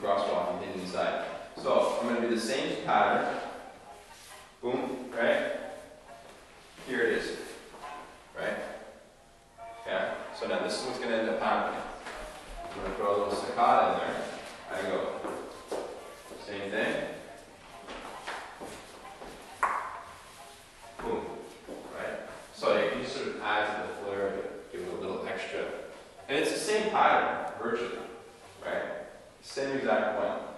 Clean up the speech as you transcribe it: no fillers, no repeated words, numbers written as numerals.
crosswalk and hit inside. So I'm going to do the same pattern. Boom, right? Here it is, right? Okay, so now this is what's going to end up happening. I'm going to throw a little staccato in there. I go. Same thing. Boom, right? So you can just sort of add to the flair, give it a little extra. And it's the same pattern, virtually, right? Same exact one.